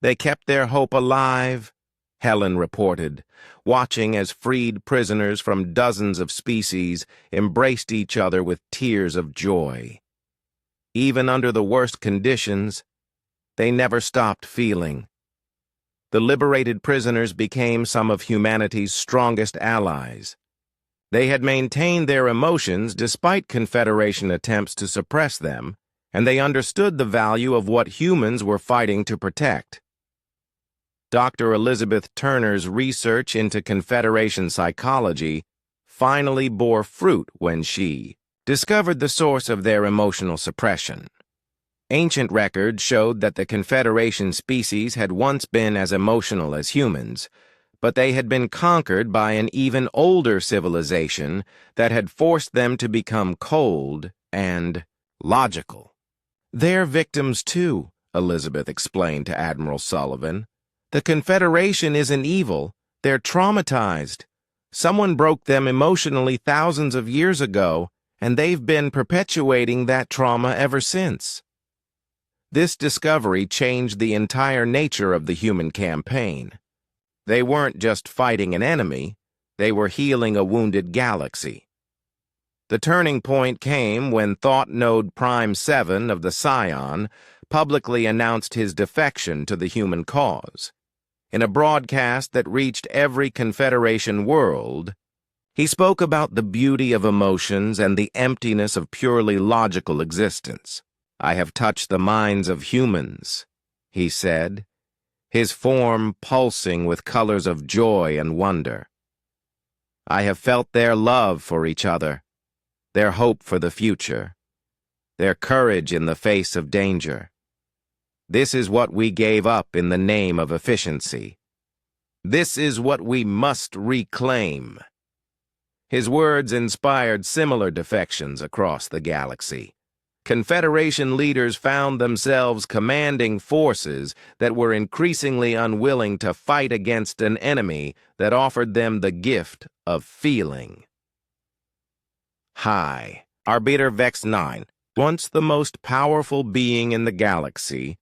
They kept their hope alive, Helen reported, watching as freed prisoners from dozens of species embraced each other with tears of joy. Even under the worst conditions, they never stopped feeling. The liberated prisoners became some of humanity's strongest allies. They had maintained their emotions despite Confederation attempts to suppress them, and they understood the value of what humans were fighting to protect. Dr. Elizabeth Turner's research into Confederation psychology finally bore fruit when she discovered the source of their emotional suppression. Ancient records showed that the Confederation species had once been as emotional as humans, but they had been conquered by an even older civilization that had forced them to become cold and logical. "They're victims too," Elizabeth explained to Admiral Sullivan. "The Confederation isn't evil, they're traumatized. Someone broke them emotionally thousands of years ago, and they've been perpetuating that trauma ever since." This discovery changed the entire nature of the human campaign. They weren't just fighting an enemy, they were healing a wounded galaxy. The turning point came when Thought Node Prime 7 of the Scion publicly announced his defection to the human cause. In a broadcast that reached every Confederation world, he spoke about the beauty of emotions and the emptiness of purely logical existence. "I have touched the minds of humans," he said, his form pulsing with colors of joy and wonder. "I have felt their love for each other, their hope for the future, their courage in the face of danger. This is what we gave up in the name of efficiency. This is what we must reclaim." His words inspired similar defections across the galaxy. Confederation leaders found themselves commanding forces that were increasingly unwilling to fight against an enemy that offered them the gift of feeling. Hi, Arbiter Vex 9, once the most powerful being in the galaxy,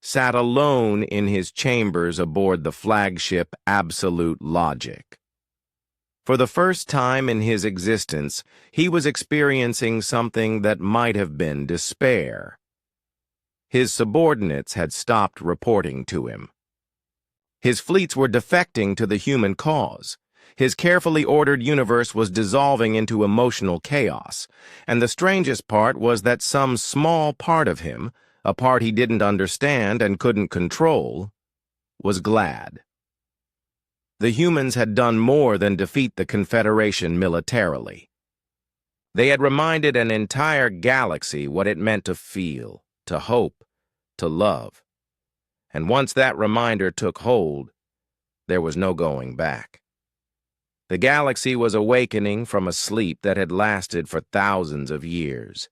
sat alone in his chambers aboard the flagship Absolute Logic. For the first time in his existence, he was experiencing something that might have been despair. His subordinates had stopped reporting to him. His fleets were defecting to the human cause. His carefully ordered universe was dissolving into emotional chaos, and the strangest part was that some small part of him, a part he didn't understand and couldn't control, was glad. The humans had done more than defeat the Confederation militarily. They had reminded an entire galaxy what it meant to feel, to hope, to love. And once that reminder took hold, there was no going back. The galaxy was awakening from a sleep that had lasted for thousands of years,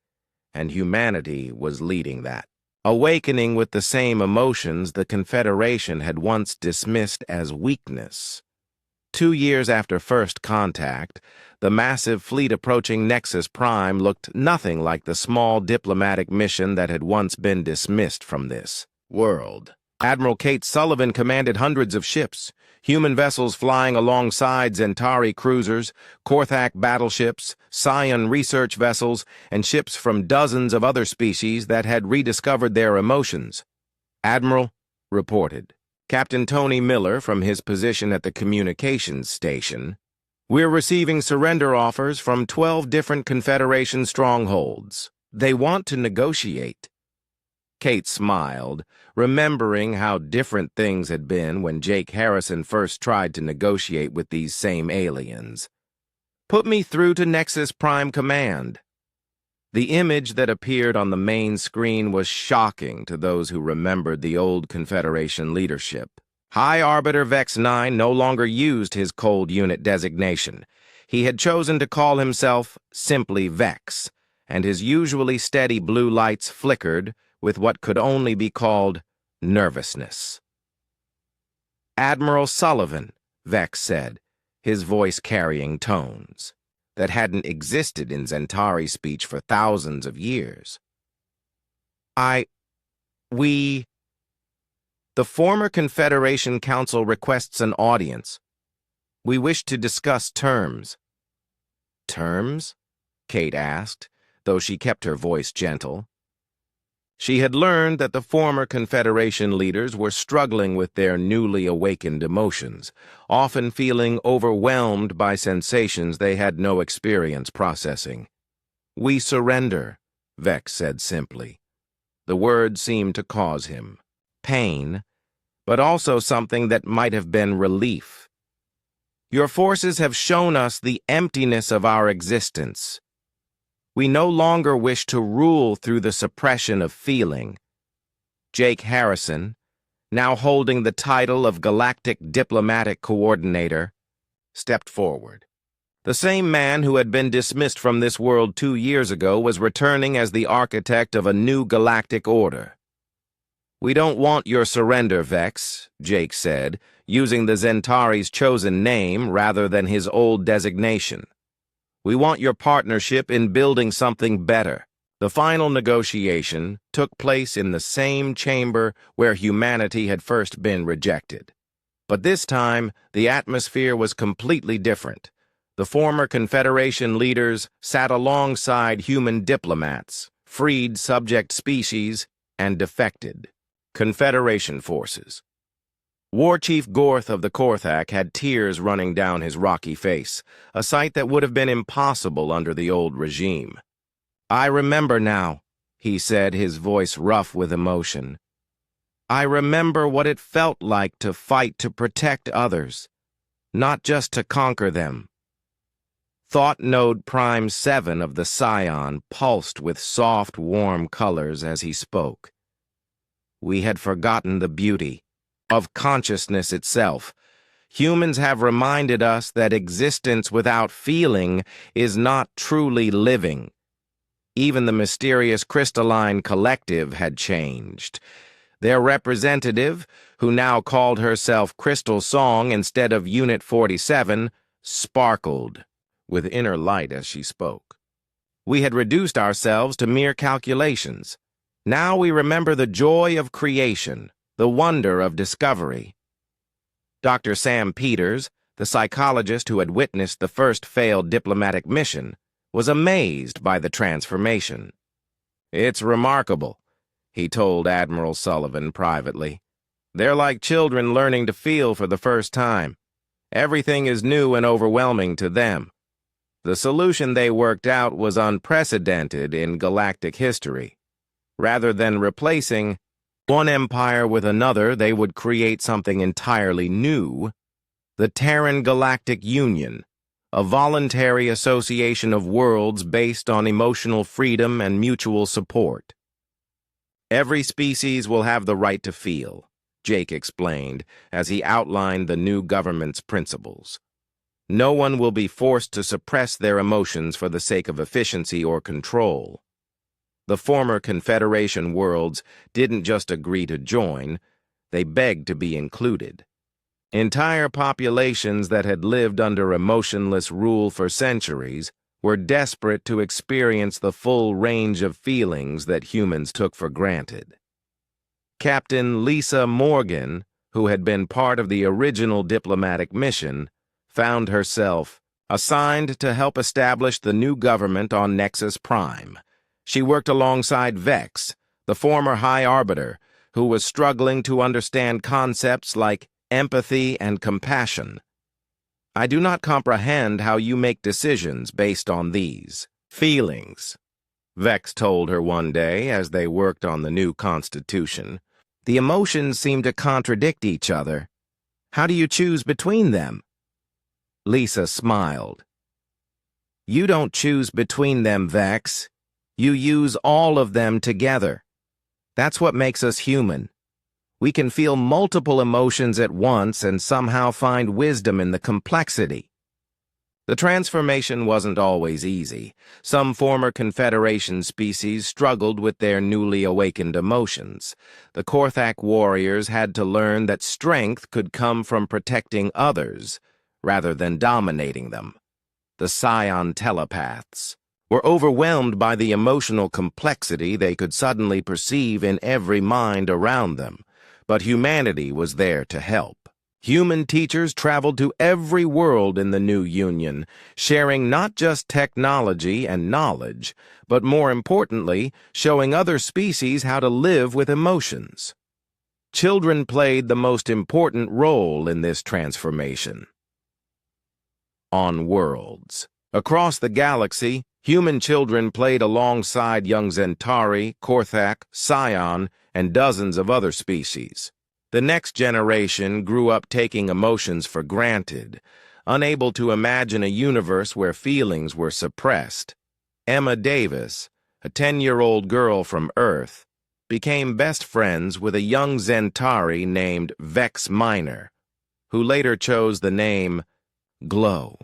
and humanity was leading that. Awakening with the same emotions the Confederation had once dismissed as weakness. 2 years after first contact, the massive fleet approaching Nexus Prime looked nothing like the small diplomatic mission that had once been dismissed from this world. Admiral Kate Sullivan commanded hundreds of ships, human vessels flying alongside Zentari cruisers, Korthak battleships, Scion research vessels, and ships from dozens of other species that had rediscovered their emotions. "Admiral," reported Captain Tony Miller from his position at the communications station, "we're receiving surrender offers from 12 different Confederation strongholds. They want to negotiate." Kate smiled, remembering how different things had been when Jake Harrison first tried to negotiate with these same aliens. "Put me through to Nexus Prime Command." The image that appeared on the main screen was shocking to those who remembered the old Confederation leadership. High Arbiter Vex 9 no longer used his cold unit designation. He had chosen to call himself simply Vex, and his usually steady blue lights flickered with what could only be called nervousness. "Admiral Sullivan," Vex said, his voice carrying tones that hadn't existed in Zentari speech for thousands of years. We..." The former Confederation Council requests an audience. We wish to discuss terms. Terms? Kate asked, though she kept her voice gentle. She had learned that the former Confederation leaders were struggling with their newly awakened emotions, often feeling overwhelmed by sensations they had no experience processing. "We surrender," Vex said simply. The word seemed to cause him pain, but also something that might have been relief. "Your forces have shown us the emptiness of our existence. We no longer wish to rule through the suppression of feeling." Jake Harrison, now holding the title of Galactic Diplomatic Coordinator, stepped forward. The same man who had been dismissed from this world 2 years ago was returning as the architect of a new galactic order. "We don't want your surrender, Vex," Jake said, using the Zentari's chosen name rather than his old designation. "We want your partnership in building something better." The final negotiation took place in the same chamber where humanity had first been rejected. But this time, the atmosphere was completely different. The former Confederation leaders sat alongside human diplomats, freed subject species, and defected Confederation forces. War Chief Gorth of the Korthak had tears running down his rocky face, a sight that would have been impossible under the old regime. "I remember now," he said, his voice rough with emotion. "I remember what it felt like to fight to protect others, not just to conquer them." Thought Node Prime 7 of the Scion pulsed with soft, warm colors as he spoke. "We had forgotten the beauty of consciousness itself. Humans have reminded us that existence without feeling is not truly living." Even the mysterious crystalline collective had changed. Their representative, who now called herself Crystal Song instead of Unit 47, sparkled with inner light as she spoke. "We had reduced ourselves to mere calculations. Now we remember the joy of creation, the wonder of discovery." Dr. Sam Peters, the psychologist who had witnessed the first failed diplomatic mission, was amazed by the transformation. "It's remarkable," he told Admiral Sullivan privately. "They're like children learning to feel for the first time. Everything is new and overwhelming to them. The solution they worked out was unprecedented in galactic history. Rather than replacing one empire with another, they would create something entirely new: the Terran Galactic Union, a voluntary association of worlds based on emotional freedom and mutual support. Every species will have the right to feel," Jake explained as he outlined the new government's principles. "No one will be forced to suppress their emotions for the sake of efficiency or control." The former Confederation worlds didn't just agree to join, they begged to be included. Entire populations that had lived under emotionless rule for centuries were desperate to experience the full range of feelings that humans took for granted. Captain Lisa Morgan, who had been part of the original diplomatic mission, found herself assigned to help establish the new government on Nexus Prime. She worked alongside Vex, the former High Arbiter, who was struggling to understand concepts like empathy and compassion. "I do not comprehend how you make decisions based on these feelings," Vex told her one day as they worked on the new constitution. "The emotions seem to contradict each other. How do you choose between them?" Lisa smiled. "You don't choose between them, Vex. You use all of them together. That's what makes us human. We can feel multiple emotions at once and somehow find wisdom in the complexity." The transformation wasn't always easy. Some former Confederation species struggled with their newly awakened emotions. The Korthak warriors had to learn that strength could come from protecting others, rather than dominating them. The Scion telepaths were overwhelmed by the emotional complexity they could suddenly perceive in every mind around them, but humanity was there to help. Human teachers traveled to every world in the new Union, sharing not just technology and knowledge, but more importantly, showing other species how to live with emotions. Children played the most important role in this transformation. On worlds. Across the galaxy, human children played alongside young Zentari, Korthak, Scion, and dozens of other species. The next generation grew up taking emotions for granted, unable to imagine a universe where feelings were suppressed. Emma Davis, a 10-year-old girl from Earth, became best friends with a young Zentari named Vex Minor, who later chose the name Glow.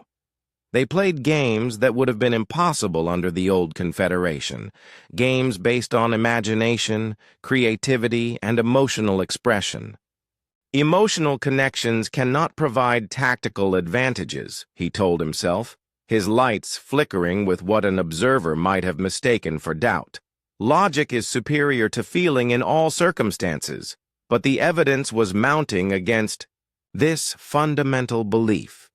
They played games that would have been impossible under the old Confederation, games based on imagination, creativity, and emotional expression. Emotional connections cannot provide tactical advantages, he told himself, his lights flickering with what an observer might have mistaken for doubt. Logic is superior to feeling in all circumstances, but the evidence was mounting against this fundamental belief.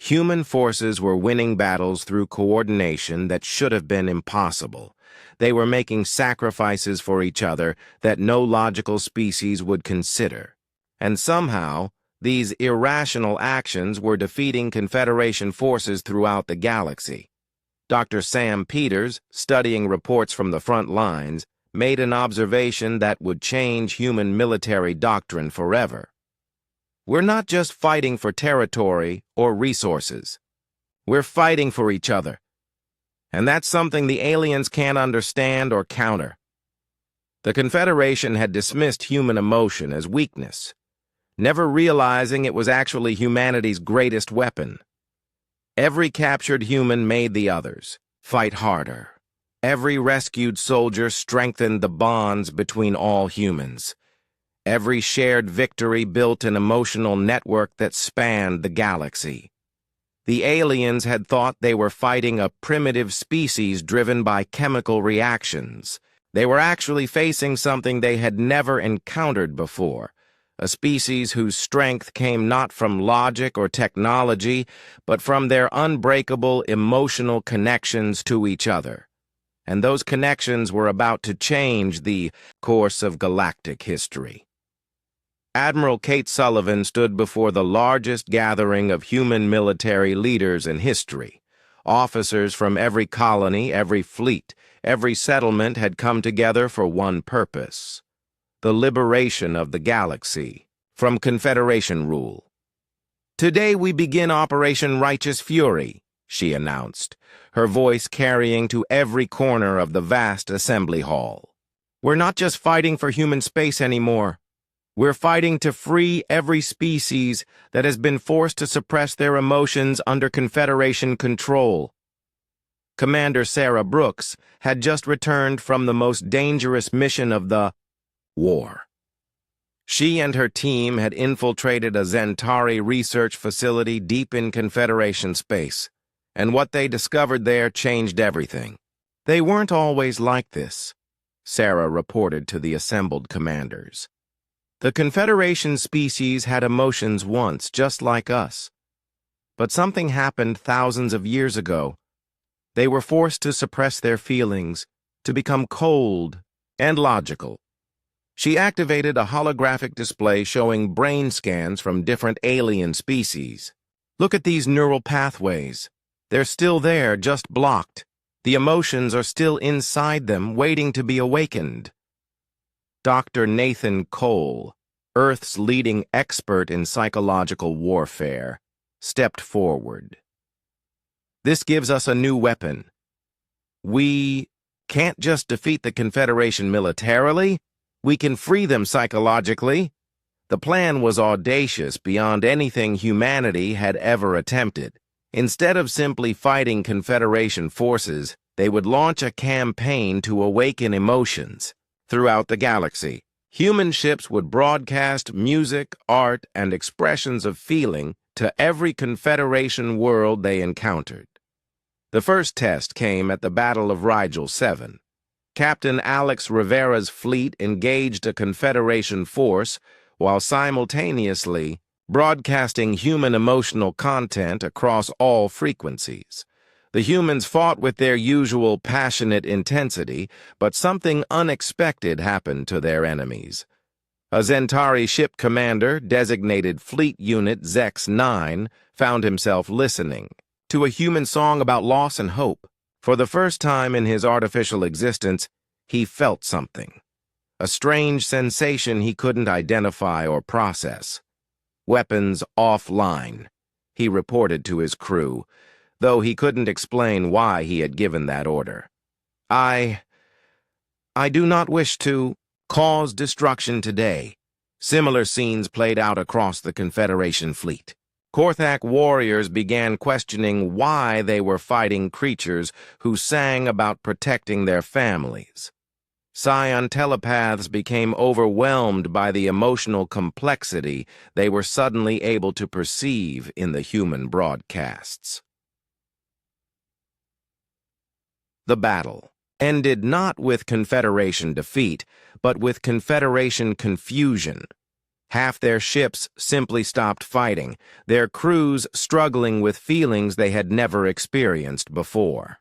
Human forces were winning battles through coordination that should have been impossible. They were making sacrifices for each other that no logical species would consider. And somehow, these irrational actions were defeating Confederation forces throughout the galaxy. Dr. Sam Peters, studying reports from the front lines, made an observation that would change human military doctrine forever. We're not just fighting for territory or resources. We're fighting for each other. And that's something the aliens can't understand or counter. The Confederation had dismissed human emotion as weakness, never realizing it was actually humanity's greatest weapon. Every captured human made the others fight harder. Every rescued soldier strengthened the bonds between all humans. Every shared victory built an emotional network that spanned the galaxy. The aliens had thought they were fighting a primitive species driven by chemical reactions. They were actually facing something they had never encountered before, a species whose strength came not from logic or technology, but from their unbreakable emotional connections to each other. And those connections were about to change the course of galactic history. Admiral Kate Sullivan stood before the largest gathering of human military leaders in history. Officers from every colony, every fleet, every settlement had come together for one purpose: the liberation of the galaxy from Confederation rule. "Today we begin Operation Righteous Fury," she announced, her voice carrying to every corner of the vast assembly hall. "We're not just fighting for human space anymore. We're fighting to free every species that has been forced to suppress their emotions under Confederation control." Commander Sarah Brooks had just returned from the most dangerous mission of the war. She and her team had infiltrated a Zentari research facility deep in Confederation space, and what they discovered there changed everything. "They weren't always like this," Sarah reported to the assembled commanders. "The Confederation species had emotions once, just like us. But something happened thousands of years ago. They were forced to suppress their feelings, to become cold and logical." She activated a holographic display showing brain scans from different alien species. "Look at these neural pathways. They're still there, just blocked. The emotions are still inside them, waiting to be awakened." Dr. Nathan Cole, Earth's leading expert in psychological warfare, stepped forward. "This gives us a new weapon. We can't just defeat the Confederation militarily. We can free them psychologically." The plan was audacious beyond anything humanity had ever attempted. Instead of simply fighting Confederation forces, they would launch a campaign to awaken emotions. Throughout the galaxy, human ships would broadcast music, art, and expressions of feeling to every Confederation world they encountered. The first test came at the Battle of Rigel 7. Captain Alex Rivera's fleet engaged a Confederation force, while simultaneously broadcasting human emotional content across all frequencies. The humans fought with their usual passionate intensity, but something unexpected happened to their enemies. A Zentari ship commander, designated Fleet Unit Zex-9, found himself listening to a human song about loss and hope. For the first time in his artificial existence, he felt something. A strange sensation he couldn't identify or process. "Weapons offline," he reported to his crew, though he couldn't explain why he had given that order. I do not wish to cause destruction today." Similar scenes played out across the Confederation fleet. Korthak warriors began questioning why they were fighting creatures who sang about protecting their families. Scion telepaths became overwhelmed by the emotional complexity they were suddenly able to perceive in the human broadcasts. The battle ended not with Confederation defeat, but with Confederation confusion. Half their ships simply stopped fighting, their crews struggling with feelings they had never experienced before.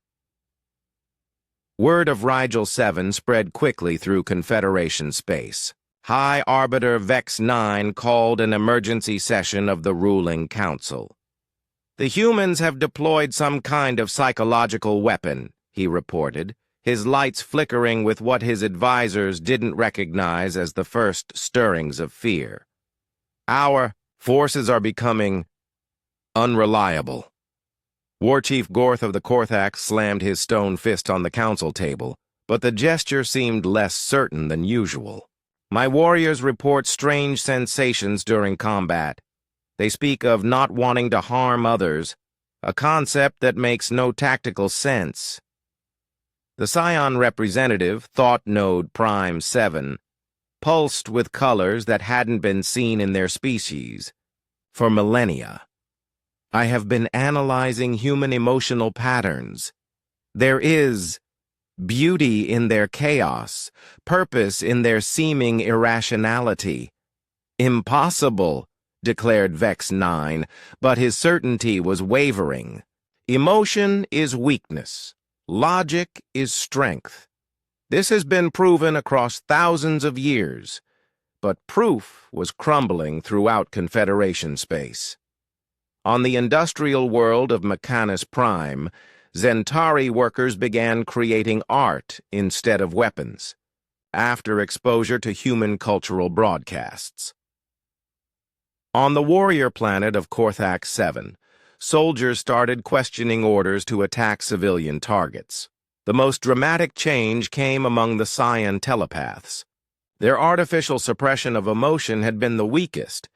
Word of Rigel 7 spread quickly through Confederation space. High Arbiter Vex-9 called an emergency session of the ruling council. "The humans have deployed some kind of psychological weapon," he reported, his lights flickering with what his advisors didn't recognize as the first stirrings of fear. "Our forces are becoming unreliable." War Chief Gorth of the Korthak slammed his stone fist on the council table, but the gesture seemed less certain than usual. "My warriors report strange sensations during combat. They speak of not wanting to harm others, a concept that makes no tactical sense." The Scion representative, Thought Node Prime 7, pulsed with colors that hadn't been seen in their species for millennia. "I have been analyzing human emotional patterns. There is beauty in their chaos, purpose in their seeming irrationality." "Impossible," declared Vex-9, but his certainty was wavering. "Emotion is weakness. Logic is strength. This has been proven across thousands of years, but proof was crumbling throughout Confederation space. On the industrial world of Mechanus Prime, Zentari workers began creating art instead of weapons, after exposure to human cultural broadcasts. On the warrior planet of Korthak 7, soldiers started questioning orders to attack civilian targets. The most dramatic change came among the Scion telepaths. Their artificial suppression of emotion had been the weakest,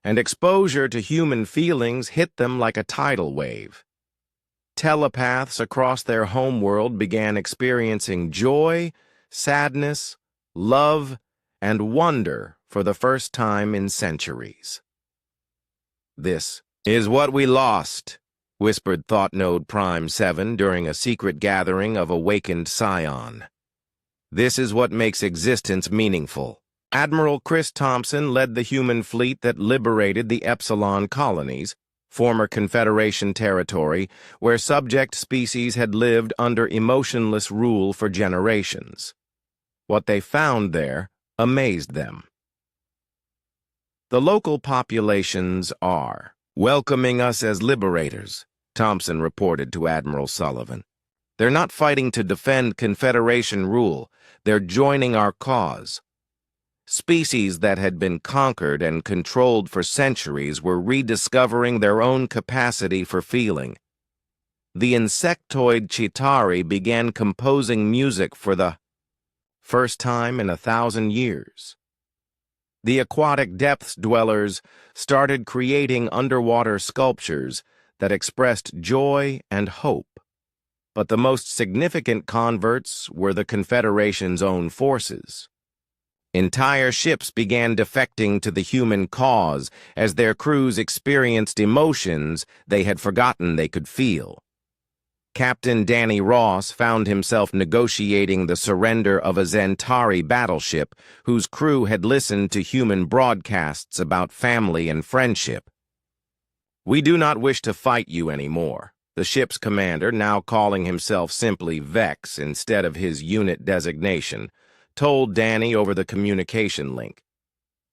and exposure to human feelings hit them like a tidal wave. Telepaths across their homeworld began experiencing joy, sadness, love, and wonder for the first time in centuries. "This is what we lost," whispered Thought Node Prime 7 during a secret gathering of awakened Scion. "This is what makes existence meaningful." Admiral Chris Thompson led the human fleet that liberated the Epsilon colonies, former Confederation territory, where subject species had lived under emotionless rule for generations. What they found there amazed them. "The local populations are welcoming us as liberators," Thompson reported to Admiral Sullivan. "They're not fighting to defend Confederation rule, they're joining our cause." Species that had been conquered and controlled for centuries were rediscovering their own capacity for feeling. The insectoid Chitauri began composing music for the first time in 1,000 years. The aquatic depths dwellers started creating underwater sculptures that expressed joy and hope. But the most significant converts were the Confederation's own forces. Entire ships began defecting to the human cause as their crews experienced emotions they had forgotten they could feel. Captain Danny Ross found himself negotiating the surrender of a Centauri battleship whose crew had listened to human broadcasts about family and friendship. "We do not wish to fight you anymore," the ship's commander, now calling himself simply Vex instead of his unit designation, told Danny over the communication link.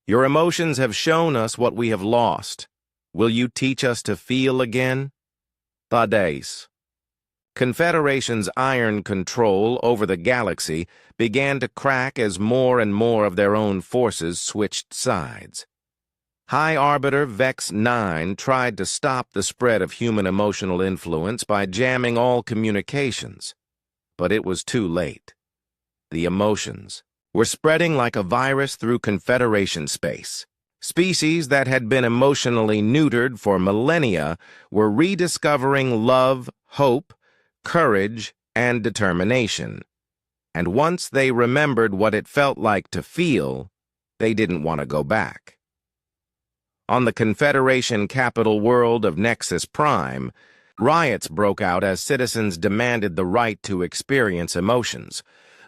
"Your emotions have shown us what we have lost. Will you teach us to feel again?" Thaddeus. Confederation's iron control over the galaxy began to crack as more and more of their own forces switched sides. High Arbiter Vex 9 tried to stop the spread of human emotional influence by jamming all communications, but it was too late. The emotions were spreading like a virus through Confederation space. Species that had been emotionally neutered for millennia were rediscovering love, hope, courage, and determination. And once they remembered what it felt like to feel, they didn't want to go back. On the Confederation capital world of Nexus Prime, riots broke out as citizens demanded the right to experience emotions.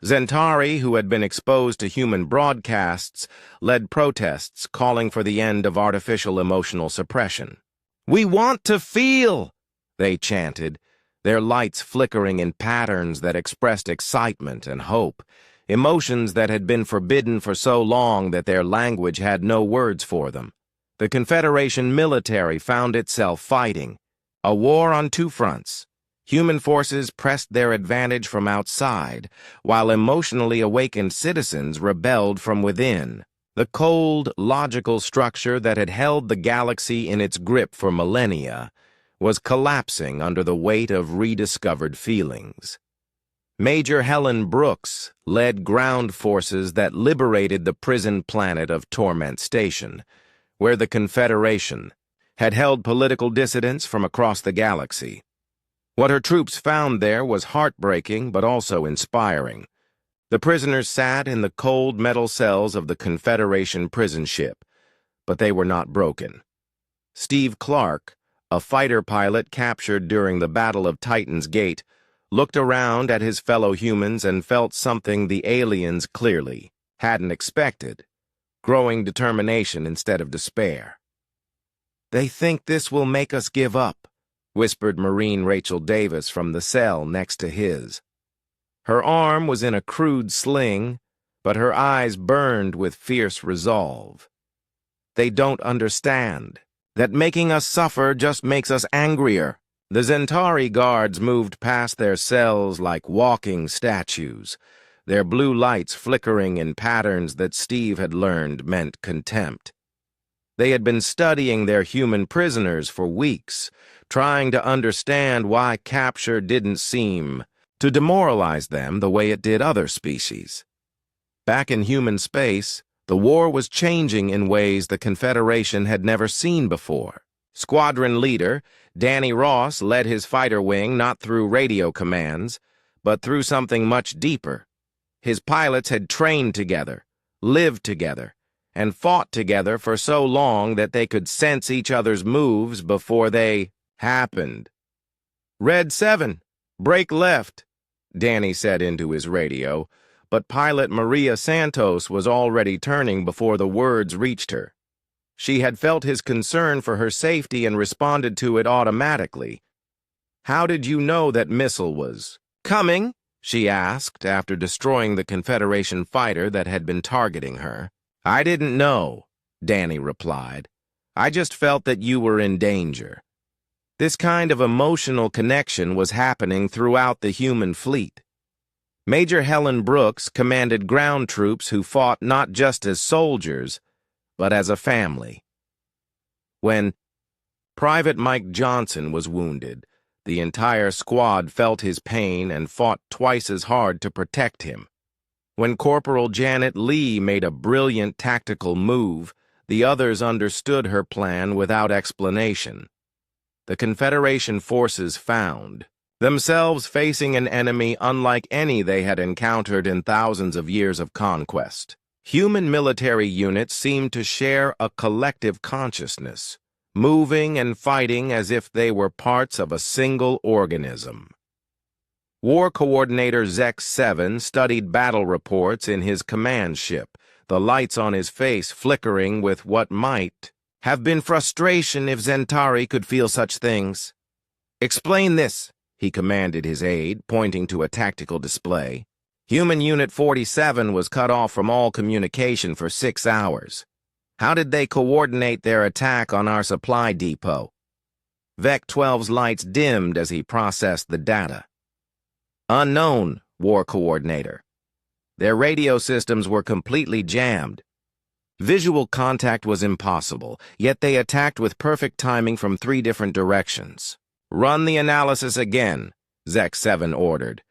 Centauri, who had been exposed to human broadcasts, led protests calling for the end of artificial emotional suppression. "We want to feel!" they chanted, their lights flickering in patterns that expressed excitement and hope, emotions that had been forbidden for so long that their language had no words for them. The Confederation military found itself fighting a war on two fronts. Human forces pressed their advantage from outside, while emotionally awakened citizens rebelled from within. The cold, logical structure that had held the galaxy in its grip for millennia was collapsing under the weight of rediscovered feelings. Major Helen Brooks led ground forces that liberated the prison planet of Torment Station, where the Confederation had held political dissidents from across the galaxy. What her troops found there was heartbreaking but also inspiring. The prisoners sat in the cold metal cells of the Confederation prison ship, but they were not broken. Steve Clark, a fighter pilot captured during the Battle of Titan's Gate, looked around at his fellow humans and felt something the aliens clearly hadn't expected: growing determination instead of despair. "They think this will make us give up," whispered Marine Rachel Davis from the cell next to his. Her arm was in a crude sling, but her eyes burned with fierce resolve. "They don't understand that making us suffer just makes us angrier." The Centauri guards moved past their cells like walking statues, their blue lights flickering in patterns that Steve had learned meant contempt. They had been studying their human prisoners for weeks, trying to understand why capture didn't seem to demoralize them the way it did other species. Back in human space, the war was changing in ways the Confederation had never seen before. Squadron leader Danny Ross led his fighter wing not through radio commands, but through something much deeper. His pilots had trained together, lived together, and fought together for so long that they could sense each other's moves before they happened. "Red 7, break left," Danny said into his radio, but pilot Maria Santos was already turning before the words reached her. She had felt his concern for her safety and responded to it automatically. "How did you know that missile was coming?" she asked after destroying the Confederation fighter that had been targeting her. "I didn't know," Danny replied. "I just felt that you were in danger." This kind of emotional connection was happening throughout the human fleet. Major Helen Brooks commanded ground troops who fought not just as soldiers, but as a family. When Private Mike Johnson was wounded, the entire squad felt his pain and fought twice as hard to protect him. When Corporal Janet Lee made a brilliant tactical move, the others understood her plan without explanation. The Confederation forces found themselves facing an enemy unlike any they had encountered in thousands of years of conquest. Human military units seemed to share a collective consciousness, moving and fighting as if they were parts of a single organism. War Coordinator Zex-7 studied battle reports in his command ship, the lights on his face flickering with what might have been frustration if Zentari could feel such things. "Explain this," he commanded his aide, pointing to a tactical display. "Human Unit 47 was cut off from all communication for 6 hours. How did they coordinate their attack on our supply depot?" Vec 12's lights dimmed as he processed the data. "Unknown, War Coordinator. Their radio systems were completely jammed. Visual contact was impossible, yet they attacked with perfect timing from 3 different directions." "Run the analysis again," Zex-7 ordered.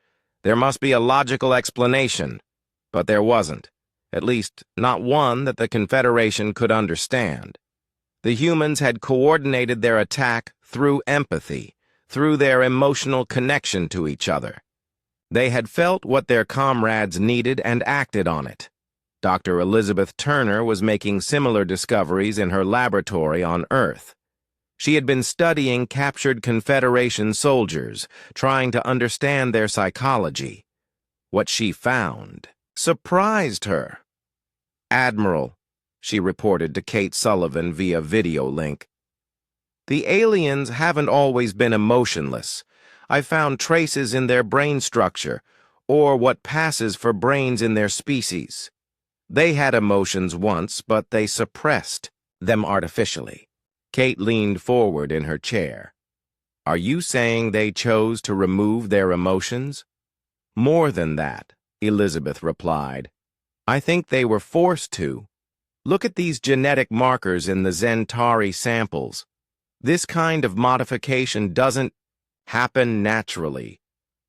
"There must be a logical explanation." But there wasn't, at least not one that the Confederation could understand. The humans had coordinated their attack through empathy, through their emotional connection to each other. They had felt what their comrades needed and acted on it. Dr. Elizabeth Turner was making similar discoveries in her laboratory on Earth. She had been studying captured Confederation soldiers, trying to understand their psychology. What she found surprised her. "Admiral," she reported to Kate Sullivan via video link, "the aliens haven't always been emotionless. I found traces in their brain structure, or what passes for brains in their species. They had emotions once, but they suppressed them artificially." Kate leaned forward in her chair. "Are you saying they chose to remove their emotions?" "More than that," Elizabeth replied. "I think they were forced to. Look at these genetic markers in the Zentari samples. This kind of modification doesn't happen naturally.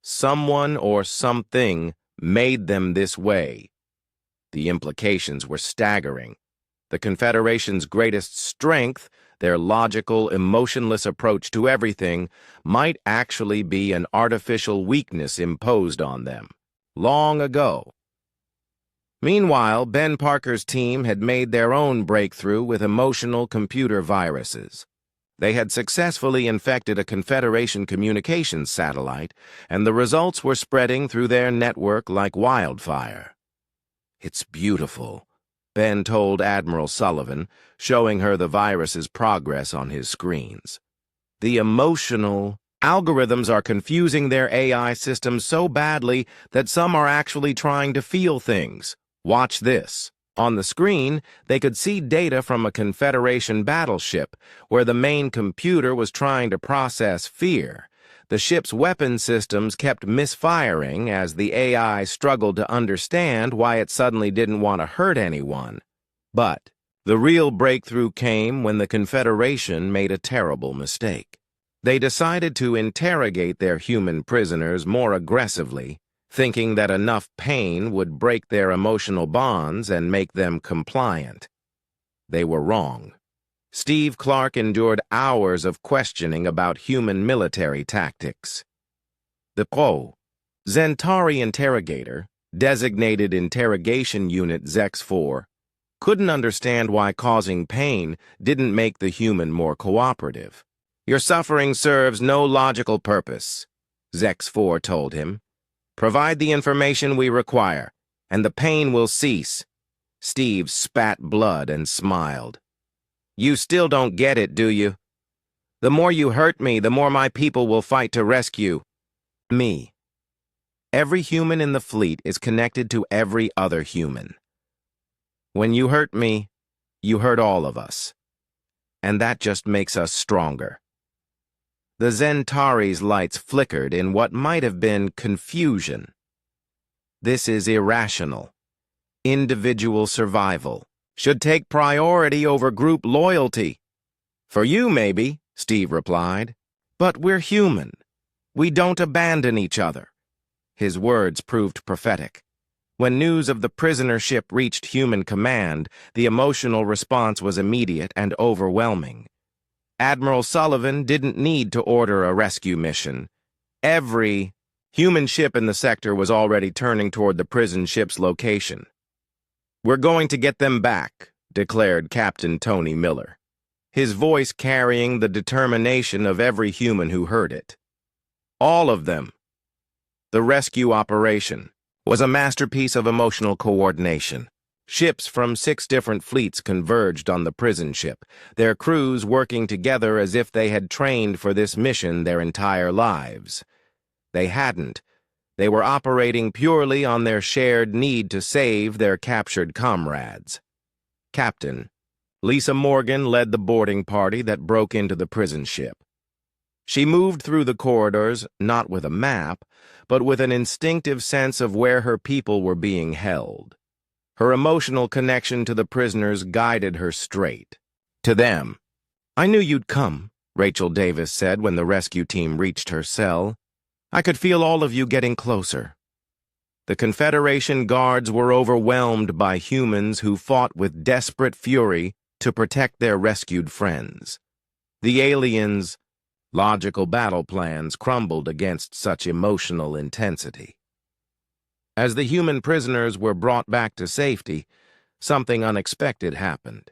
Someone or something made them this way." The implications were staggering. The Confederation's greatest strength, their logical, emotionless approach to everything, might actually be an artificial weakness imposed on them. Long ago. Meanwhile, Ben Parker's team had made their own breakthrough with emotional computer viruses. They had successfully infected a Confederation communications satellite, and the results were spreading through their network like wildfire. "It's beautiful," Ben told Admiral Sullivan, showing her the virus's progress on his screens. "The emotional algorithms are confusing their AI systems so badly that some are actually trying to feel things. Watch this." On the screen, they could see data from a Confederation battleship, where the main computer was trying to process fear. The ship's weapon systems kept misfiring as the AI struggled to understand why it suddenly didn't want to hurt anyone. But the real breakthrough came when the Confederation made a terrible mistake. They decided to interrogate their human prisoners more aggressively, thinking that enough pain would break their emotional bonds and make them compliant. They were wrong. Steve Clark endured hours of questioning about human military tactics. The Zentari interrogator, designated Interrogation Unit Zex-4, couldn't understand why causing pain didn't make the human more cooperative. "Your suffering serves no logical purpose," Zex-4 told him. "Provide the information we require, and the pain will cease." Steve spat blood and smiled. "You still don't get it, do you? The more you hurt me, the more my people will fight to rescue me. Every human in the fleet is connected to every other human. When you hurt me, you hurt all of us. And that just makes us stronger." The Zentari's lights flickered in what might have been confusion. "This is irrational. Individual survival should take priority over group loyalty." "For you, maybe," Steve replied. "But we're human. We don't abandon each other." His words proved prophetic. When news of the prisoner ship reached human command, the emotional response was immediate and overwhelming. Admiral Sullivan didn't need to order a rescue mission. Every human ship in the sector was already turning toward the prison ship's location. "We're going to get them back," declared Captain Tony Miller, his voice carrying the determination of every human who heard it. "All of them." The rescue operation was a masterpiece of emotional coordination. Ships from 6 different fleets converged on the prison ship, their crews working together as if they had trained for this mission their entire lives. They hadn't. They were operating purely on their shared need to save their captured comrades. Captain Lisa Morgan led the boarding party that broke into the prison ship. She moved through the corridors, not with a map, but with an instinctive sense of where her people were being held. Her emotional connection to the prisoners guided her straight to them. "I knew you'd come," Rachel Davis said when the rescue team reached her cell. "I could feel all of you getting closer." The Confederation guards were overwhelmed by humans who fought with desperate fury to protect their rescued friends. The aliens' logical battle plans crumbled against such emotional intensity. As the human prisoners were brought back to safety, something unexpected happened.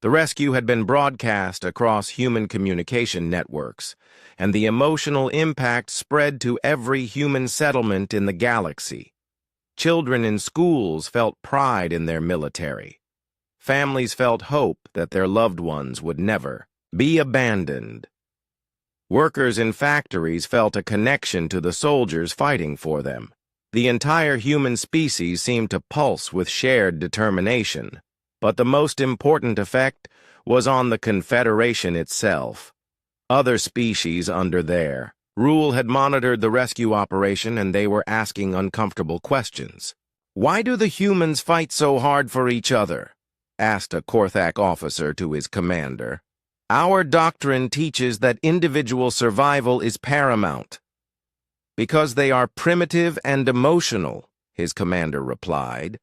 The rescue had been broadcast across human communication networks, and the emotional impact spread to every human settlement in the galaxy. Children in schools felt pride in their military. Families felt hope that their loved ones would never be abandoned. Workers in factories felt a connection to the soldiers fighting for them. The entire human species seemed to pulse with shared determination. But the most important effect was on the Confederation itself. Other species under their rule had monitored the rescue operation, and they were asking uncomfortable questions. "Why do the humans fight so hard for each other?" asked a Korthak officer to his commander. "Our doctrine teaches that individual survival is paramount." "Because they are primitive and emotional," his commander replied,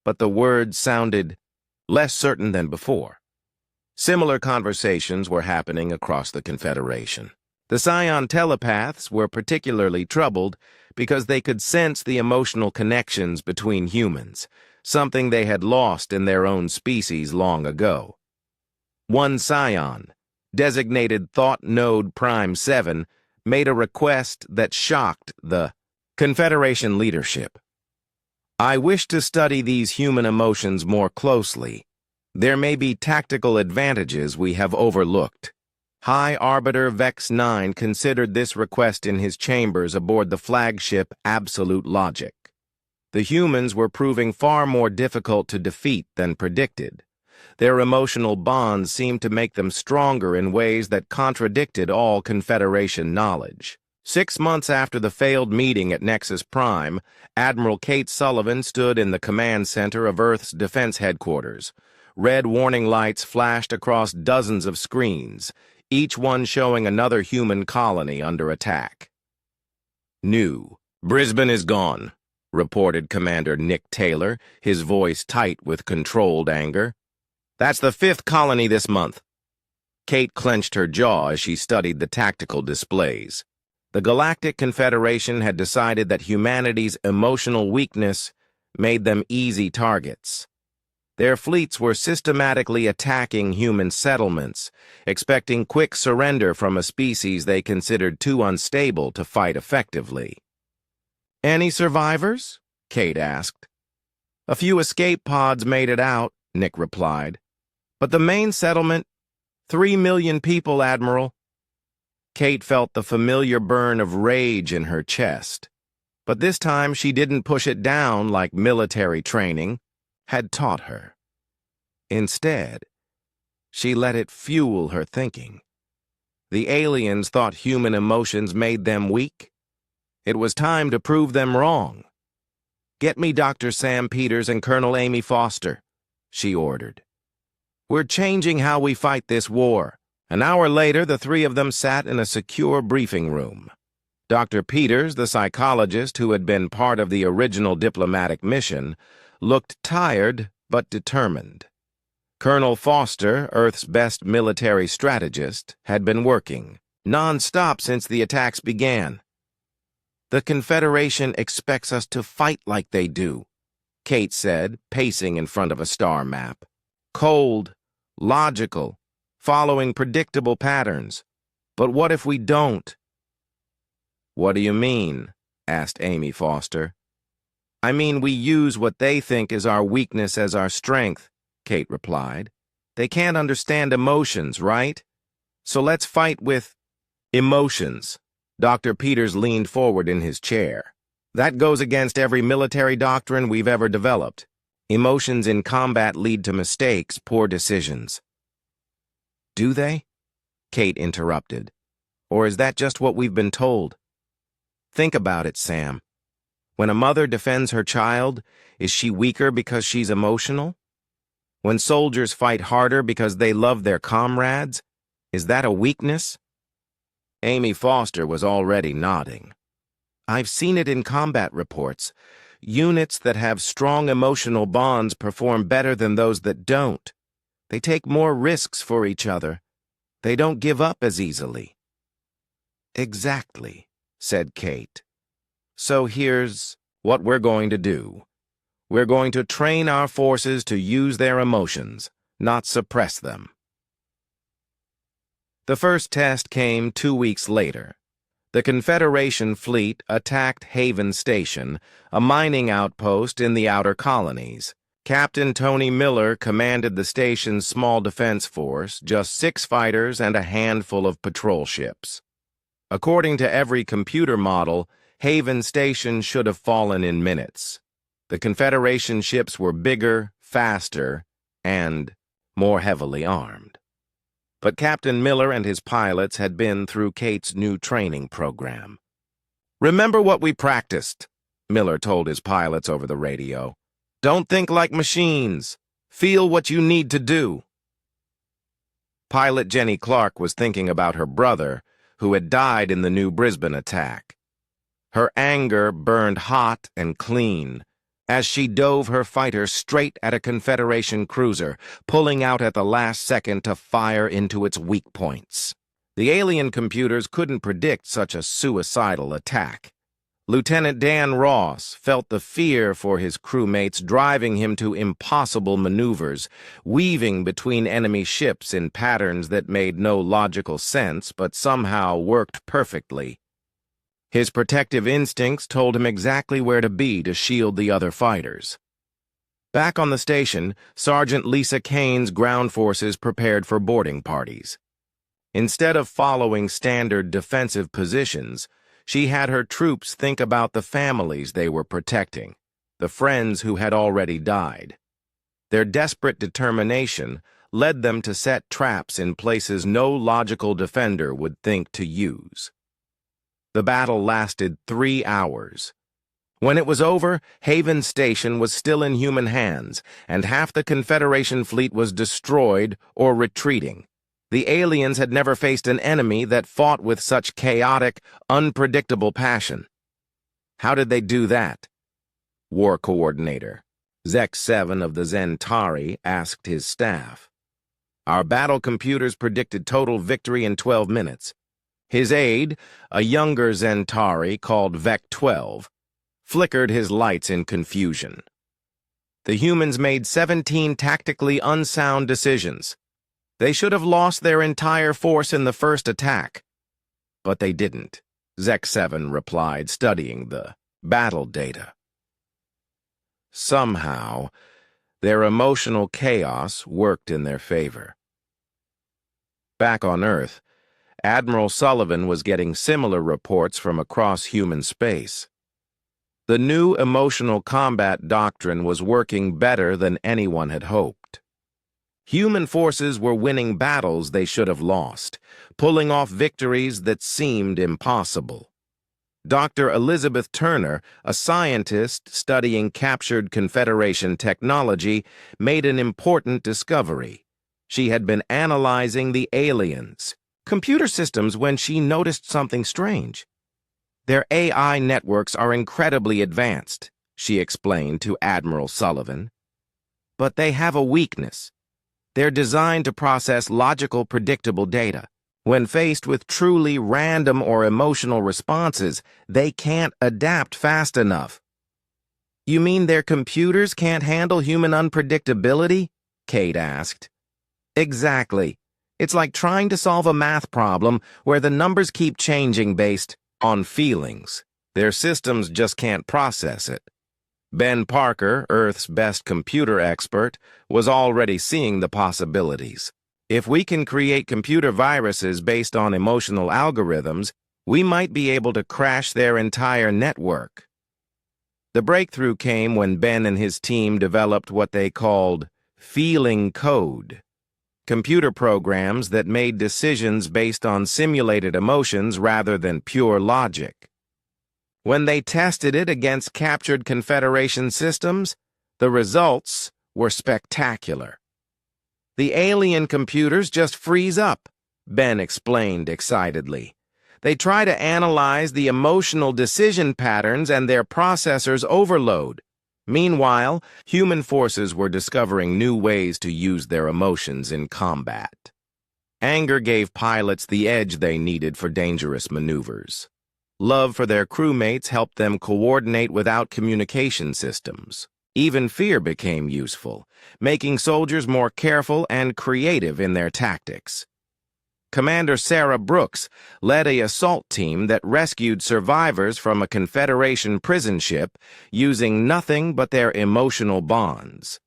but the words sounded less certain than before. Similar conversations were happening across the Confederation. The Scion telepaths were particularly troubled because they could sense the emotional connections between humans, something they had lost in their own species long ago. One Scion, designated Thought Node Prime 7, made a request that shocked the Confederation leadership. "I wish to study these human emotions more closely. There may be tactical advantages we have overlooked." High Arbiter Vex 9 considered this request in his chambers aboard the flagship Absolute Logic. The humans were proving far more difficult to defeat than predicted. Their emotional bonds seemed to make them stronger in ways that contradicted all Confederation knowledge. 6 months after the failed meeting at Nexus Prime, Admiral Kate Sullivan stood in the command center of Earth's defense headquarters. Red warning lights flashed across dozens of screens, each one showing another human colony under attack. "New Brisbane is gone," reported Commander Nick Taylor, his voice tight with controlled anger. "That's the 5th colony this month." Kate clenched her jaw as she studied the tactical displays. The Galactic Confederation had decided that humanity's emotional weakness made them easy targets. Their fleets were systematically attacking human settlements, expecting quick surrender from a species they considered too unstable to fight effectively. "Any survivors?" Kate asked. "A few escape pods made it out," Nick replied. "But the main settlement, 3 million people, Admiral." Kate felt the familiar burn of rage in her chest. But this time she didn't push it down like military training had taught her. Instead, she let it fuel her thinking. The aliens thought human emotions made them weak. It was time to prove them wrong. "Get me Dr. Sam Peters and Colonel Amy Foster," she ordered. "We're changing how we fight this war." An hour later, the 3 of them sat in a secure briefing room. Dr. Peters, the psychologist who had been part of the original diplomatic mission, looked tired but determined. Colonel Foster, Earth's best military strategist, had been working non-stop since the attacks began. "The Confederation expects us to fight like they do," Kate said, pacing in front of a star map. "Cold, logical, following predictable patterns. But what if we don't?" "What do you mean?" asked Amy Foster. I mean, we use what they think is our weakness as our strength, Kate replied. They can't understand emotions, right? So let's fight with emotions. Dr. Peters leaned forward in his chair. That goes against every military doctrine we've ever developed. Emotions in combat lead to mistakes, poor decisions. Do they? Kate interrupted. Or is that just what we've been told? Think about it, Sam. When a mother defends her child, is she weaker because she's emotional? When soldiers fight harder because they love their comrades, is that a weakness? Amy Foster was already nodding. I've seen it in combat reports. Units that have strong emotional bonds perform better than those that don't. They take more risks for each other. They don't give up as easily. Exactly, said Kate. So here's what we're going to do. We're going to train our forces to use their emotions, not suppress them. The first test came 2 weeks later. The Confederation fleet attacked Haven Station, a mining outpost in the outer colonies. Captain Tony Miller commanded the station's small defense force, just 6 fighters and a handful of patrol ships. According to every computer model, Haven Station should have fallen in minutes. The Confederation ships were bigger, faster, and more heavily armed. But Captain Miller and his pilots had been through Kate's new training program. Remember what we practiced, Miller told his pilots over the radio. Don't think like machines. Feel what you need to do. Pilot Jenny Clark was thinking about her brother, who had died in the New Brisbane attack. Her anger burned hot and clean as she dove her fighter straight at a Confederation cruiser, pulling out at the last second to fire into its weak points. The alien computers couldn't predict such a suicidal attack. Lieutenant Dan Ross felt the fear for his crewmates driving him to impossible maneuvers, weaving between enemy ships in patterns that made no logical sense but somehow worked perfectly. His protective instincts told him exactly where to be to shield the other fighters. Back on the station, Sergeant Lisa Kane's ground forces prepared for boarding parties. Instead of following standard defensive positions, she had her troops think about the families they were protecting, the friends who had already died. Their desperate determination led them to set traps in places no logical defender would think to use. The battle lasted 3 hours. When it was over, Haven Station was still in human hands, and half the Confederation fleet was destroyed or retreating. The aliens had never faced an enemy that fought with such chaotic, unpredictable passion. How did they do that? War Coordinator Zek 7 of the Zentari asked his staff. Our battle computers predicted total victory in 12 minutes. His aide, a younger Zentari called Vec 12, flickered his lights in confusion. The humans made 17 tactically unsound decisions. They should have lost their entire force in the first attack. But they didn't, Zek 7 replied, studying the battle data. Somehow, their emotional chaos worked in their favor. Back on Earth, Admiral Sullivan was getting similar reports from across human space. The new emotional combat doctrine was working better than anyone had hoped. Human forces were winning battles they should have lost, pulling off victories that seemed impossible. Dr. Elizabeth Turner, a scientist studying captured Confederation technology, made an important discovery. She had been analyzing the aliens' computer systems when she noticed something strange. Their AI networks are incredibly advanced, she explained to Admiral Sullivan. But they have a weakness. They're designed to process logical, predictable data. When faced with truly random or emotional responses, they can't adapt fast enough. You mean their computers can't handle human unpredictability? Kate asked. Exactly. It's like trying to solve a math problem where the numbers keep changing based on feelings. Their systems just can't process it. Ben Parker, Earth's best computer expert, was already seeing the possibilities. If we can create computer viruses based on emotional algorithms, we might be able to crash their entire network. The breakthrough came when Ben and his team developed what they called feeling code, computer programs that made decisions based on simulated emotions rather than pure logic. When they tested it against captured Confederation systems, the results were spectacular. The alien computers just freeze up, Ben explained excitedly. They try to analyze the emotional decision patterns and their processors overload. Meanwhile, human forces were discovering new ways to use their emotions in combat. Anger gave pilots the edge they needed for dangerous maneuvers. Love for their crewmates helped them coordinate without communication systems. Even fear became useful, making soldiers more careful and creative in their tactics. Commander Sarah Brooks led an assault team that rescued survivors from a Confederation prison ship using nothing but their emotional bonds.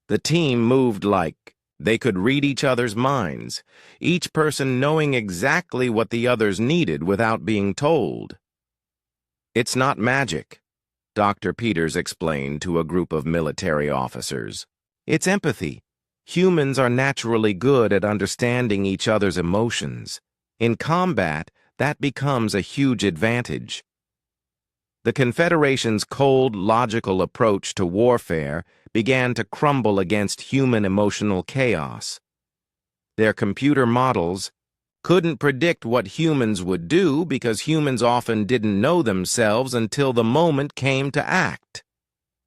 The team moved like they could read each other's minds, each person knowing exactly what the others needed without being told. "It's not magic," Dr. Peters explained to a group of military officers. "It's empathy. Humans are naturally good at understanding each other's emotions. In combat, that becomes a huge advantage." The Confederation's cold, logical approach to warfare began to crumble against human emotional chaos. Their computer models couldn't predict what humans would do because humans often didn't know themselves until the moment came to act.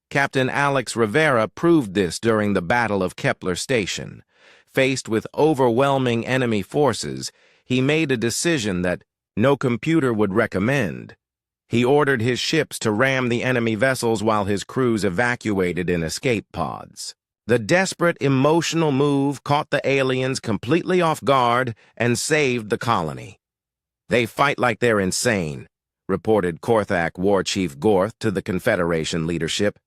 Captain Alex Rivera proved this during the Battle of Kepler Station. Faced with overwhelming enemy forces, he made a decision that no computer would recommend. He ordered his ships to ram the enemy vessels while his crews evacuated in escape pods. The desperate emotional move caught the aliens completely off guard and saved the colony. "They fight like they're insane," reported Korthak War Chief Gorth to the Confederation leadership.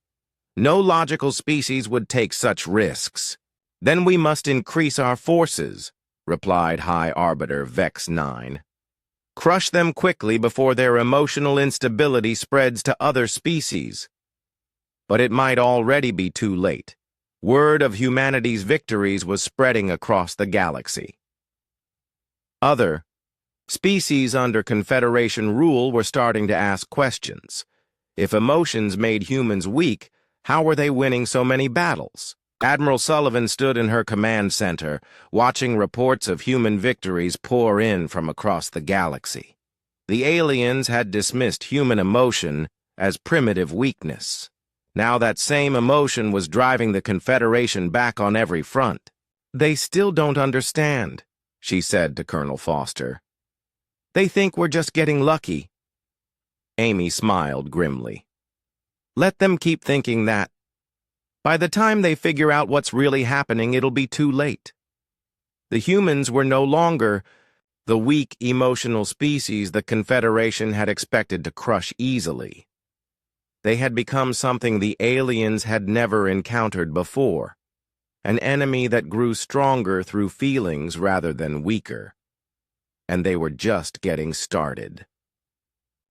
"No logical species would take such risks." "Then we must increase our forces," replied High Arbiter Vex 9. "Crush them quickly before their emotional instability spreads to other species." But it might already be too late. Word of humanity's victories was spreading across the galaxy. Other species under Confederation rule were starting to ask questions. If emotions made humans weak, how were they winning so many battles? Admiral Sullivan stood in her command center, watching reports of human victories pour in from across the galaxy. The aliens had dismissed human emotion as primitive weakness. Now that same emotion was driving the Confederation back on every front. "They still don't understand," she said to Colonel Foster. "They think we're just getting lucky." Amy smiled grimly. "Let them keep thinking that. By the time they figure out what's really happening, it'll be too late." The humans were no longer the weak, emotional species the Confederation had expected to crush easily. They had become something the aliens had never encountered before, an enemy that grew stronger through feelings rather than weaker. And they were just getting started.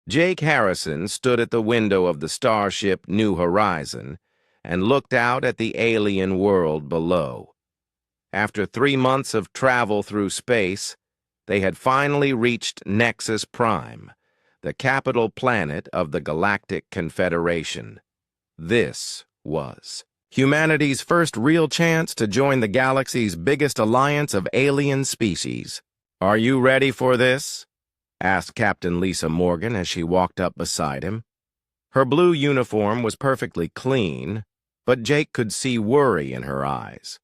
Jake Harrison stood at the window of the starship New Horizon and looked out at the alien world below. After 3 months of travel through space, they had finally reached Nexus Prime, the capital planet of the Galactic Confederation. This was humanity's first real chance to join the galaxy's biggest alliance of alien species. "Are you ready for this?" asked Captain Lisa Morgan as she walked up beside him. Her blue uniform was perfectly clean, but Jake could see worry in her eyes.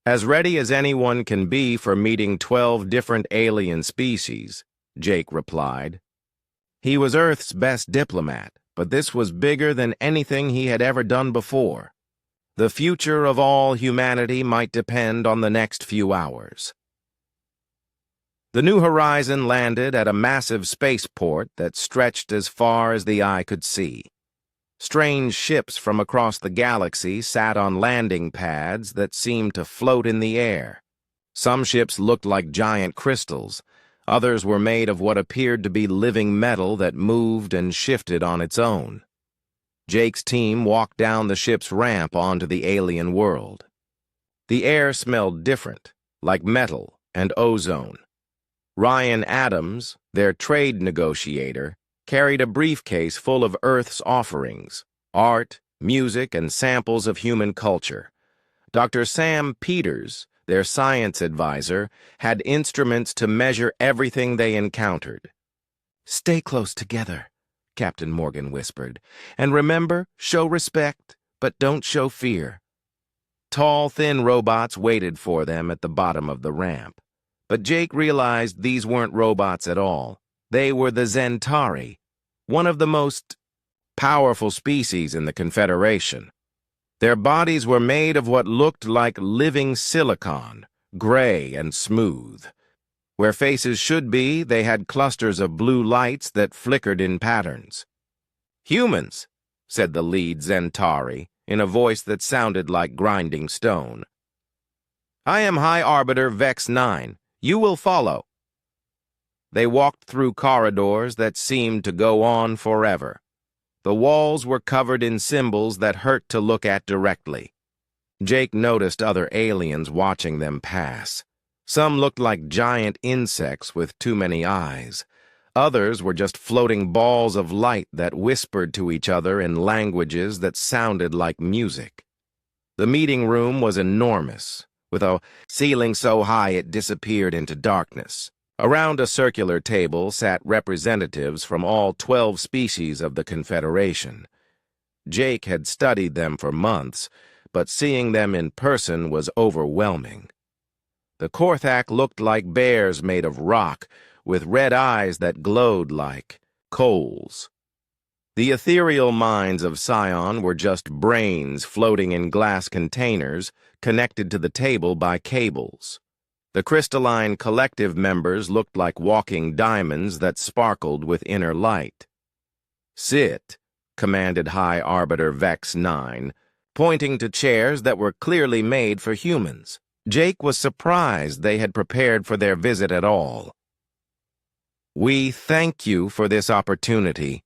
"As ready as anyone can be for meeting 12 different alien species," Jake replied. He was Earth's best diplomat, but this was bigger than anything he had ever done before. The future of all humanity might depend on the next few hours. The New Horizon landed at a massive spaceport that stretched as far as the eye could see. Strange ships from across the galaxy sat on landing pads that seemed to float in the air. Some ships looked like giant crystals. Others were made of what appeared to be living metal that moved and shifted on its own. Jake's team walked down the ship's ramp onto the alien world. The air smelled different, like metal and ozone. Ryan Adams, their trade negotiator, carried a briefcase full of Earth's offerings, art, music, and samples of human culture. Dr. Sam Peters, their science advisor, had instruments to measure everything they encountered. "Stay close together," Captain Morgan whispered, "and remember, show respect, but don't show fear." Tall, thin robots waited for them at the bottom of the ramp. But Jake realized these weren't robots at all. They were the Zentari, one of the most powerful species in the Confederation. Their bodies were made of what looked like living silicon, gray and smooth. Where faces should be, they had clusters of blue lights that flickered in patterns. "Humans," said the lead Zentari, in a voice that sounded like grinding stone. "I am High Arbiter Vex 9. You will follow." They walked through corridors that seemed to go on forever. The walls were covered in symbols that hurt to look at directly. Jake noticed other aliens watching them pass. Some looked like giant insects with too many eyes. Others were just floating balls of light that whispered to each other in languages that sounded like music. The meeting room was enormous, with a ceiling so high it disappeared into darkness. Around a circular table sat representatives from all 12 species of the Confederation. Jake had studied them for months, but seeing them in person was overwhelming. The Korthak looked like bears made of rock, with red eyes that glowed like coals. The ethereal minds of Scion were just brains floating in glass containers connected to the table by cables. The crystalline collective members looked like walking diamonds that sparkled with inner light. "Sit," commanded High Arbiter Vex 9, pointing to chairs that were clearly made for humans. Jake was surprised they had prepared for their visit at all. "We thank you for this opportunity,"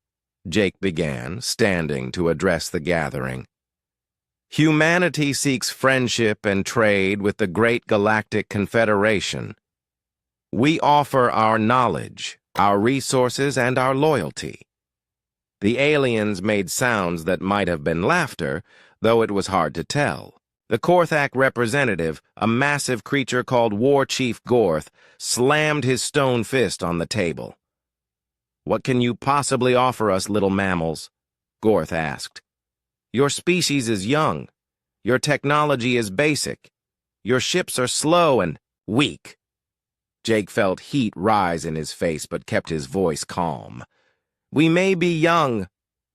Jake began, standing to address the gathering. "Humanity seeks friendship and trade with the great Galactic Confederation. We offer our knowledge, our resources, and our loyalty." The aliens made sounds that might have been laughter, though it was hard to tell. The Korthak representative, a massive creature called War Chief Gorth, slammed his stone fist on the table. "What can you possibly offer us, little mammals?" Gorth asked. "Your species is young. Your technology is basic. Your ships are slow and weak." Jake felt heat rise in his face but kept his voice calm. "We may be young,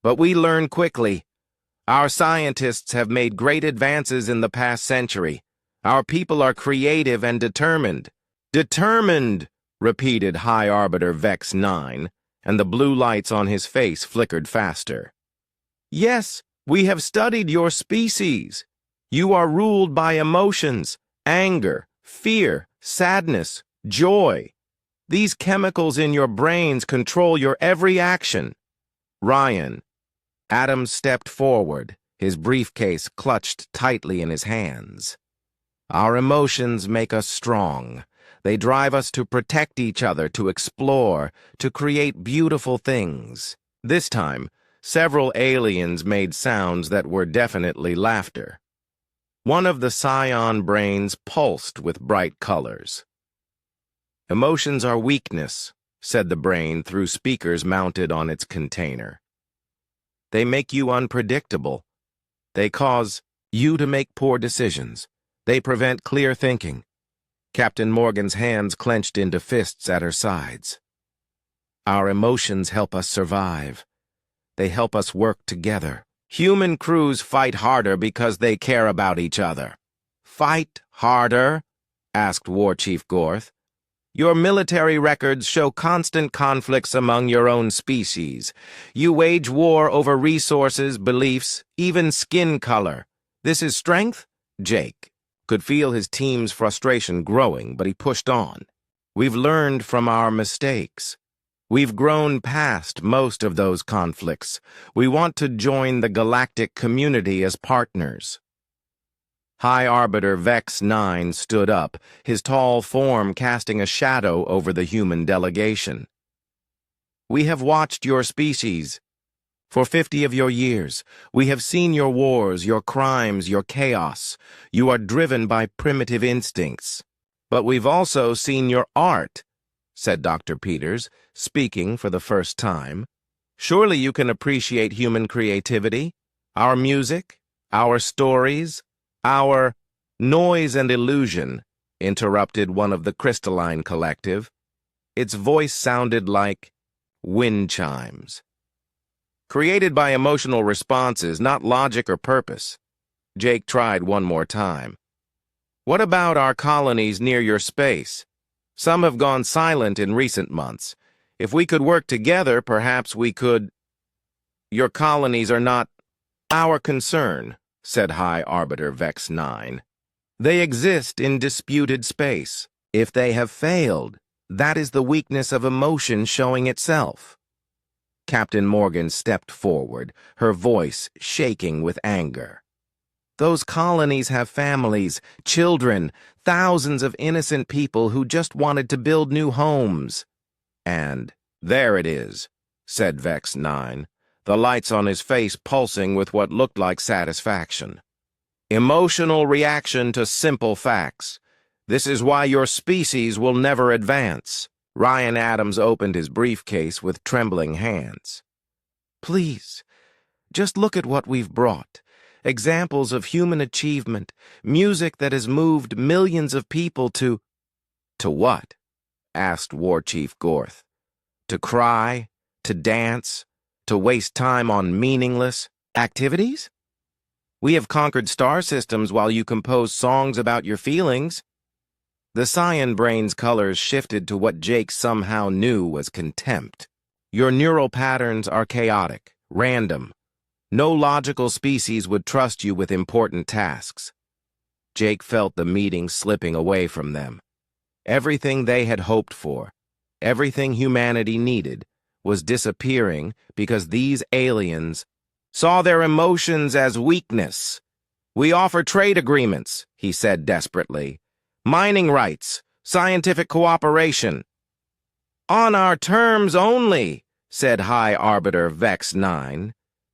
but we learn quickly. Our scientists have made great advances in the past century. Our people are creative and determined." "Determined," repeated High Arbiter Vex 9, and the blue lights on his face flickered faster. "Yes, we have studied your species. You are ruled by emotions, anger, fear, sadness, joy. These chemicals in your brains control your every action." "Ryan." Adams stepped forward, his briefcase clutched tightly in his hands. "Our emotions make us strong. They drive us to protect each other, to explore, to create beautiful things." This time, several aliens made sounds that were definitely laughter. One of the Scion brains pulsed with bright colors. "Emotions are weakness," said the brain through speakers mounted on its container. "They make you unpredictable. They cause you to make poor decisions. They prevent clear thinking." Captain Morgan's hands clenched into fists at her sides. "Our emotions help us survive. They help us work together. Human crews fight harder because they care about each other." "Fight harder?" asked War Chief Gorth. Your military records show constant conflicts among your own species. You wage war over resources, beliefs, even skin color. This is strength? Jake could feel his team's frustration growing, but he pushed on. We've learned from our mistakes. We've grown past most of those conflicts. We want to join the galactic community as partners. High Arbiter Vex 9 stood up, his tall form casting a shadow over the human delegation. We have watched your species. For 50 of your years, we have seen your wars, your crimes, your chaos. You are driven by primitive instincts. But we've also seen your art, said Dr. Peters, speaking for the first time. Surely you can appreciate human creativity, our music, our stories, our noise and illusion, interrupted one of the crystalline collective. Its voice sounded like wind chimes. Created by emotional responses, not logic or purpose. Jake tried one more time. What about our colonies near your space? Some have gone silent in recent months. If we could work together, perhaps we could... Your colonies are not our concern, said High Arbiter Vex 9. They exist in disputed space. If they have failed, that is the weakness of emotion showing itself. Captain Morgan stepped forward, her voice shaking with anger. Those colonies have families, children, thousands of innocent people who just wanted to build new homes. And there it is, said Vex 9, the lights on his face pulsing with what looked like satisfaction. Emotional reaction to simple facts. This is why your species will never advance. Ryan Adams opened his briefcase with trembling hands. Please, just look at what we've brought. Examples of human achievement, music that has moved millions of people to... To what? Asked War Chief Gorth. To cry? To dance? To waste time on meaningless activities? We have conquered star systems while you compose songs about your feelings. The Cyan brain's colors shifted to what Jake somehow knew was contempt. Your neural patterns are chaotic, random. No logical species would trust you with important tasks. Jake felt the meeting slipping away from them. Everything they had hoped for, everything humanity needed, was disappearing because these aliens saw their emotions as weakness. We offer trade agreements, he said desperately. Mining rights, scientific cooperation. On our terms only, said High Arbiter Vex 9.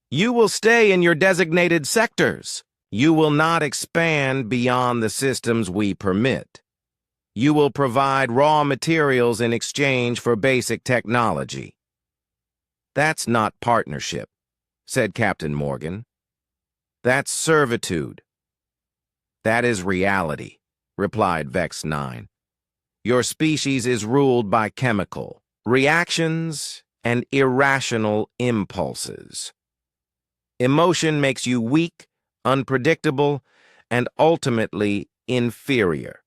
You will stay in your designated sectors. You will not expand beyond the systems we permit. You will provide raw materials in exchange for basic technology. That's not partnership, said Captain Morgan. That's servitude. That is reality, replied Vex 9. Your species is ruled by chemical reactions and irrational impulses. Emotion makes you weak, unpredictable, and ultimately inferior.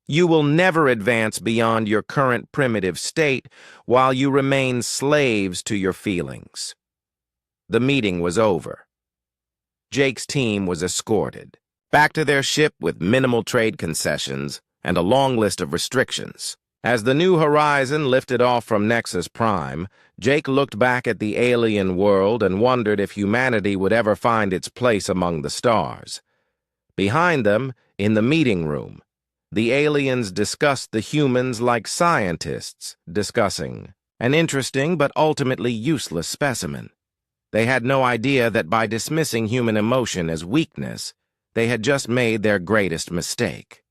You will never advance beyond your current primitive state while you remain slaves to your feelings. The meeting was over. Jake's team was escorted back to their ship with minimal trade concessions and a long list of restrictions. As the New Horizon lifted off from Nexus Prime, Jake looked back at the alien world and wondered if humanity would ever find its place among the stars. Behind them, in the meeting room, the aliens discussed the humans like scientists discussing an interesting but ultimately useless specimen. They had no idea that by dismissing human emotion as weakness, they had just made their greatest mistake.